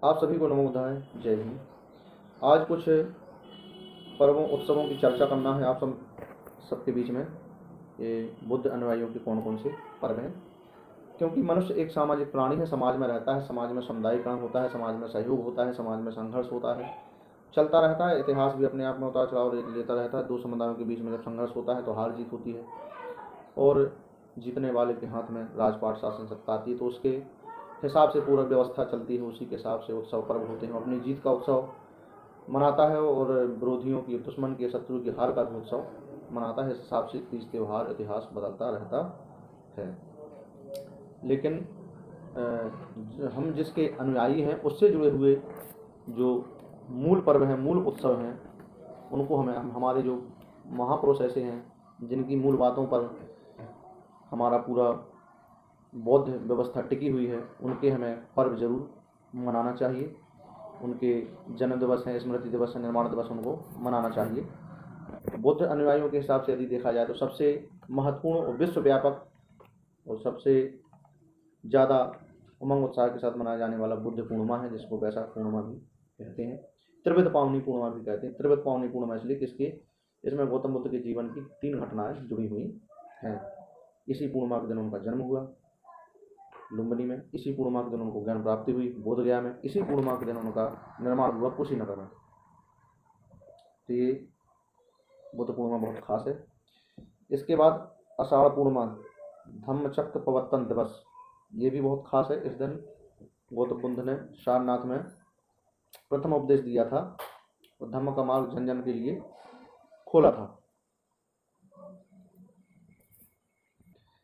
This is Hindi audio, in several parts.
आप सभी को नमो बुद्धाय, जय हिंद। आज कुछ पर्वों उत्सवों की चर्चा करना है आप सबके बीच में। ये बुद्ध अनुयायियों के कौन कौन से पर्व हैं, क्योंकि मनुष्य एक सामाजिक प्राणी है, समाज में रहता है, समाज में सामुदायिकरण होता है, समाज में सहयोग होता है, समाज में संघर्ष होता है, चलता रहता है। इतिहास भी अपने आप में उतार चढ़ाव लेता रहता है। दो समुदायों के बीच में जब संघर्ष होता है तो हार जीत होती है, और जीतने वाले के हाथ में राजपाट शासन सत्ता आती है, तो उसके हिसाब से पूरा व्यवस्था चलती है, उसी के हिसाब से उत्सव पर्व होते हैं। अपनी जीत का उत्सव मनाता है और विरोधियों की, दुश्मन के, शत्रु की हार का भी उत्सव मनाता है। इस हिसाब से तीज त्योहार इतिहास बदलता रहता है। लेकिन हम जिसके अनुयायी हैं उससे जुड़े हुए जो मूल पर्व हैं, मूल उत्सव हैं, उनको हमारे जो महापुरुष ऐसे हैं जिनकी मूल बातों पर हमारा पूरा बौद्ध व्यवस्था टिकी हुई है, उनके हमें पर्व जरूर मनाना चाहिए। उनके जन्म दिवस हैं, स्मृति दिवस है, निर्माण दिवस, उनको मनाना चाहिए। बुद्ध अनुयायियों के हिसाब से यदि देखा जाए तो सबसे महत्वपूर्ण और विश्वव्यापक और सबसे ज़्यादा उमंग उत्साह के साथ मनाया जाने वाला बुद्ध पूर्णिमा है, जिसको वैशाख पूर्णिमा भी कहते हैं, त्रिविध पावनी पूर्णिमा भी कहते हैं। त्रिविध पावनी पूर्णिमा इसलिए कि इसमें गौतम बुद्ध के जीवन की 3 घटनाएं जुड़ी हुई हैं। इसी पूर्णिमा के दिन उनका जन्म हुआ लुम्बिनी में, इसी पूर्णिमा के दिन उनको ज्ञान प्राप्ति हुई बोधगया में, इसी पूर्णिमा के दिन उनका निर्माण हुआ कुशीनगर में। तो ये बुद्ध पूर्णिमा बहुत खास है। इसके बाद आषाढ़ पूर्णिमा, धम्मचक्र प्रवर्तन दिवस, ये भी बहुत खास है। इस दिन गौतम बुद्ध ने सारनाथ में प्रथम उपदेश दिया था और धम्म का मार्ग जन जन के लिए खोला था।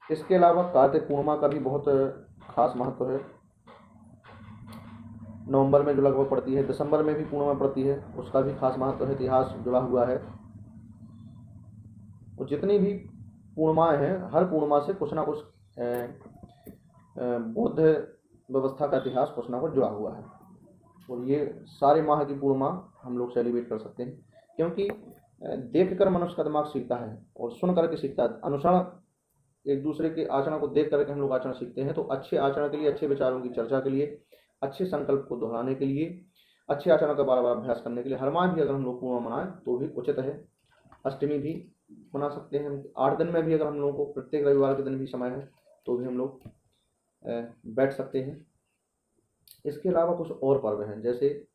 इसके अलावा कार्तिक पूर्णिमा का भी बहुत खास महत्व है। नवंबर में जो लगभग पड़ती है, दिसंबर में भी पूर्णिमा पड़ती है, उसका भी खास महत्व है, इतिहास जुड़ा हुआ है। और जितनी भी पूर्णिमाएं हैं, हर पूर्णिमा से कुछ ना कुछ बौद्ध व्यवस्था का इतिहास कुछ ना कुछ जुड़ा हुआ है। और ये सारे माह की पूर्णिमा हम लोग सेलिब्रेट कर सकते हैं, क्योंकि देख कर मनुष्य का दिमाग सीखता है और सुन करके सीखता है। अनुसरण, एक दूसरे के आचरण को देख करके हम लोग आचरण सीखते हैं। तो अच्छे आचरण के लिए, अच्छे विचारों की चर्चा के लिए, अच्छे संकल्प को दोहराने के लिए, अच्छे आचरण का बार बार अभ्यास करने के लिए हर माह भी अगर हम लोग पूर्णिमा मनाएं तो भी उचित है। अष्टमी भी मना सकते हैं हम। 8 दिन में भी अगर हम लोगों को प्रत्येक रविवार के दिन भी समय है तो भी हम लोग बैठ सकते हैं। इसके अलावा कुछ और पर्व हैं, जैसे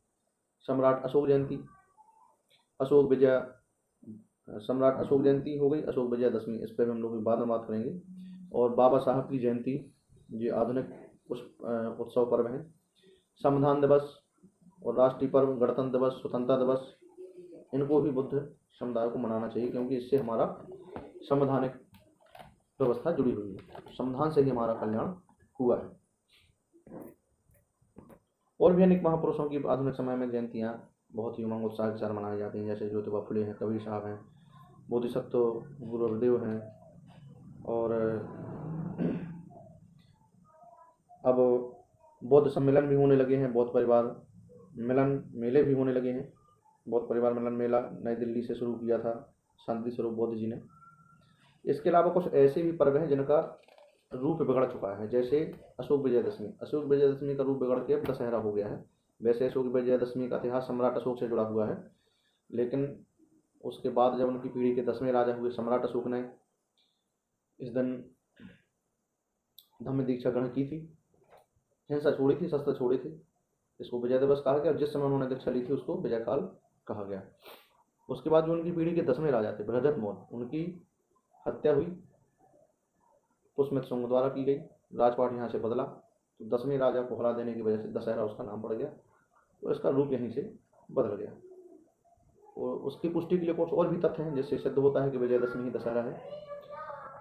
सम्राट अशोक जयंती, अशोक विजय, सम्राट अशोक जयंती हो गई, अशोक विजयदशमी, इस पर हम लोग बाद में बात करेंगे। और बाबा साहब की जयंती, ये आधुनिक उत्सव पर्व हैं। संविधान दिवस और राष्ट्रीय पर्व, गणतंत्र दिवस, स्वतंत्रता दिवस, इनको भी बुद्ध समुदाय को मनाना चाहिए, क्योंकि इससे हमारा संवैधानिक व्यवस्था जुड़ी हुई है। संविधान से ही हमारा कल्याण हुआ है। और भी अनेक महापुरुषों की आधुनिक समय में जयंतियाँ बहुत ही उमंग उत्साह के साथ मनाई जाती हैं, जैसे ज्योतिबा फुले हैं, कबीर साहब हैं, बोधिसत्व गुरुदेव हैं। और अब बौद्ध सम्मेलन भी होने लगे हैं, बौद्ध परिवार मिलन मेले भी होने लगे हैं। बौद्ध परिवार मिलन मेला नई दिल्ली से शुरू किया था शांति स्वरूप बौद्ध जी ने। इसके अलावा कुछ ऐसे भी पर्व हैं जिनका रूप बिगड़ चुका है, जैसे अशोक विजयदशमी। अशोक विजयदशमी का रूप बिगड़ के अब दशहरा हो गया है। वैसे अशोक विजयदशमी का इतिहास सम्राट अशोक से जुड़ा हुआ है, लेकिन उसके बाद जब उनकी पीढ़ी के 10वें राजा हुए सम्राट अशोक ने इस दिन धम्म दीक्षा ग्रहण की थी, हिंसा छोड़ी थी, शस्त्र छोड़े थे, इसको विजय दिवस कहा गया। और जिस समय उन्होंने दीक्षा ली थी उसको विजय काल कहा गया। उसके बाद जो उनकी पीढ़ी के 10वें राजा थे बृहद्रथ मौर्य, उनकी हत्या हुई, पुष्यमित शुंग द्वारा की गई। राजपाट यहाँ से बदला, तो 10वें राजा को हरा देने की वजह से दशहरा उसका नाम पड़ गया, तो इसका रूप यहीं से बदल गया। और उसकी पुष्टि के लिए कुछ और भी तथ्य हैं, जिससे सिद्ध होता है कि विजयदशमी ही दशहरा है।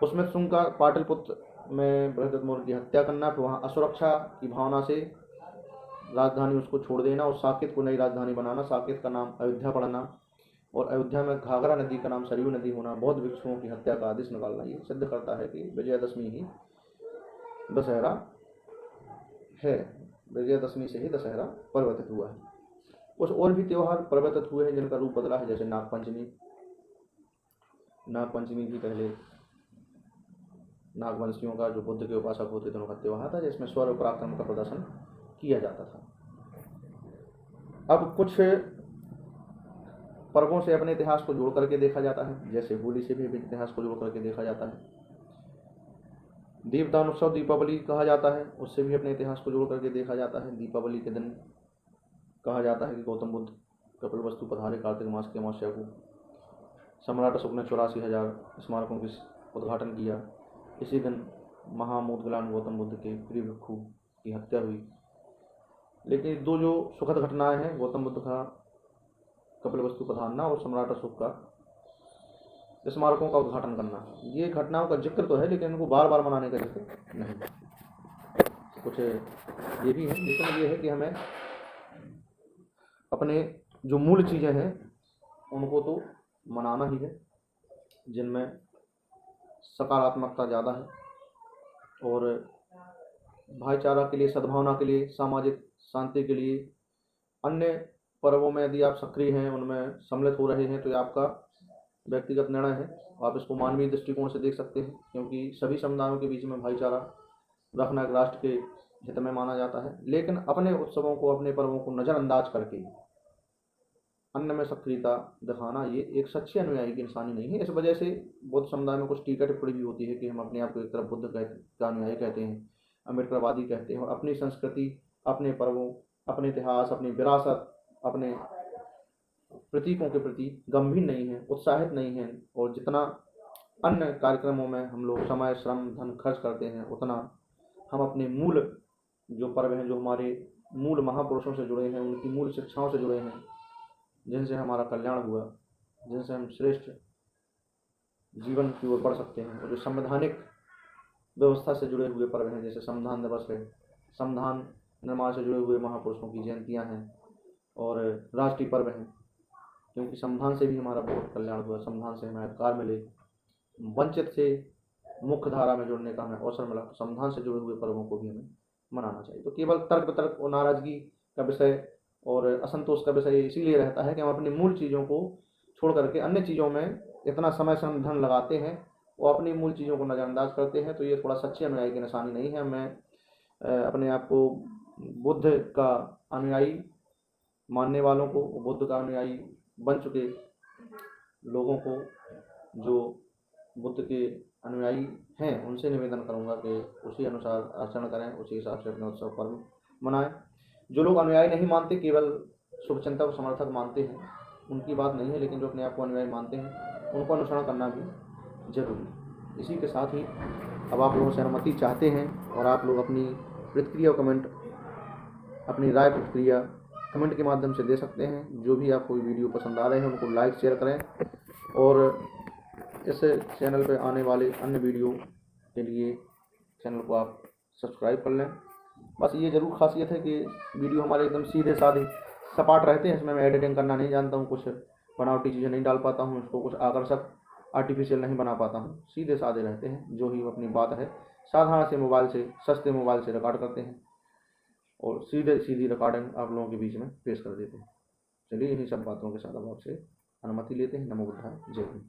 पुष्यमित शुंग का पाटलिपुत्र में बृहद्रथ मौर्य की हत्या करना, फिर वहाँ असुरक्षा की भावना से राजधानी उसको छोड़ देना और साकेत को नई राजधानी बनाना, साकेत का नाम अयोध्या पड़ना, और अयोध्या में घाघरा नदी का नाम सरयू नदी होना, बौद्ध भिक्षुओं की हत्या का आदेश निकालना, ये सिद्ध करता है कि विजयदशमी ही दशहरा है। विजयदशमी से ही दशहरा परिवर्तित हुआ है। कुछ और भी त्यौहार परिवर्तित हुए हैं जिनका रूप बदला है, जैसे नागपंचमी। नागपंचमी भी पहले नागवंशियों का, जो बुद्ध के उपासक होते थे, उनका त्यौहार था, जिसमें स्वर और पराक्रम का प्रदर्शन किया जाता था। अब कुछ पर्वों से अपने इतिहास को जोड़ करके देखा जाता है, जैसे होली से भी इतिहास को जोड़ करके देखा जाता है। दीपदान उत्सव दीपावली कहा जाता है, उससे भी अपने इतिहास को जोड़ करके देखा जाता है। दीपावली के दिन कहा जाता है कि गौतम बुद्ध कपिलवस्तु पधारे कार्तिक मास की अमावस्या को। सम्राट अशोक ने 84,000 स्मारकों की उद्घाटन किया। इसी दिन महामोदगलान गौतम बुद्ध के प्रिय भिक्षु की हत्या हुई। लेकिन दो जो सुखद घटनाएं हैं, गौतम बुद्ध का कपिलवस्तु पधारना और सम्राट अशोक का स्मारकों का उद्घाटन करना, ये घटनाओं का जिक्र तो है लेकिन इनको बार बार मनाने का जिक्र नहीं। कुछ ये भी है, लेकिन ये है कि हमें अपने जो मूल चीज़ें हैं उनको तो मनाना ही है, जिनमें सकारात्मकता ज़्यादा है और भाईचारा के लिए, सद्भावना के लिए, सामाजिक शांति के लिए। अन्य पर्वों में यदि आप सक्रिय हैं, उनमें सम्मिलित हो रहे हैं, तो ये आपका व्यक्तिगत निर्णय है। आप इसको मानवीय दृष्टिकोण से देख सकते हैं, क्योंकि सभी समुदायों के बीच में भाईचारा रखना एक राष्ट्र के हित में माना जाता है। लेकिन अपने उत्सवों को, अपने पर्वों को नज़रअंदाज करके अन्य में सक्रियता दिखाना, ये एक सच्चे अनुयायी की निशानी नहीं है। इस वजह से बौद्ध समुदाय में कुछ टीका टिप्पणी भी होती है कि हम अपने आप को एक तरफ बुद्ध का अनुयायी कहते हैं, अम्बेडकरवादी कहते हैं, और अपनी संस्कृति, अपने पर्वों, अपने इतिहास, अपनी विरासत, अपने प्रतीकों के प्रति गंभीर नहीं है, उत्साहित नहीं है। और जितना अन्य कार्यक्रमों में हम लोग समय, श्रम, धन खर्च करते हैं, उतना हम अपने मूल जो पर्व हैं, जो हमारे मूल महापुरुषों से जुड़े हैं, उनकी मूल शिक्षाओं से जुड़े हैं, जिनसे हमारा कल्याण हुआ, जिनसे हम श्रेष्ठ जीवन की ओर बढ़ सकते हैं, और जो संवैधानिक व्यवस्था से जुड़े हुए पर्व हैं, जैसे संविधान दिवस है, संविधान निर्माण से जुड़े हुए महापुरुषों की जयंतियाँ हैं, और राष्ट्रीय पर्व हैं, क्योंकि संविधान से भी हमारा बहुत कल्याण हुआ, संविधान से हमें अधिकार मिले, वंचित से मुख्य धारा में जुड़ने का हमें अवसर मिला। तो संविधान से जुड़े हुए पर्वों को भी हमें मनाना चाहिए। तो केवल तर्क वितर्क और नाराजगी का विषय और असंतोष का विषय इसीलिए रहता है कि हम अपनी मूल चीज़ों को छोड़ करके अन्य चीज़ों में इतना समय, श्रम, धन लगाते हैं और अपनी मूल चीज़ों को नज़रअंदाज करते हैं। तो ये थोड़ा सच्चे अनुयायी की निशानी नहीं है। मैं अपने आप को बुद्ध का अनुयायी मानने वालों को, बुद्ध का अनुयायी बन चुके लोगों को, जो बुद्ध के अनुयायी हैं, उनसे निवेदन करूंगा कि उसी अनुसार आचरण करें, उसी हिसाब से अपने उत्सव पर्व मनाएं। जो लोग अनुयायी नहीं मानते, केवल शुभचिंतक और समर्थक मानते हैं, उनकी बात नहीं है, लेकिन जो अपने आप को अनुयायी मानते हैं, उनको अनुसरण करना भी जरूरी है। इसी के साथ ही अब आप लोगों से अनुमति चाहते हैं, और आप लोग अपनी प्रतिक्रिया और कमेंट, अपनी राय प्रतिक्रिया कमेंट के माध्यम से दे सकते हैं। जो भी आपको वीडियो पसंद आ रहे हैं उनको लाइक शेयर करें, और इस चैनल पर आने वाले अन्य वीडियो के लिए चैनल को आप सब्सक्राइब कर लें। बस ये ज़रूर खासियत है कि वीडियो हमारे एकदम सीधे साधे सपाट रहते हैं, इसमें मैं एडिटिंग करना नहीं जानता हूँ, कुछ बनावटी चीज़ें नहीं डाल पाता हूँ, इसको कुछ आकर्षक आर्टिफिशियल नहीं बना पाता हूँ। सीधे साधे रहते हैं, जो ही अपनी बात है साधारण से मोबाइल से, सस्ते मोबाइल से रिकॉर्ड करते हैं और सीधी रिकॉर्डिंग आप लोगों के बीच में पेश कर देते हैं। चलिए, इन्हीं सब बातों के साथ अब आपसे अनुमति लेते हैं। नमो बुद्धाय, जय हिंद।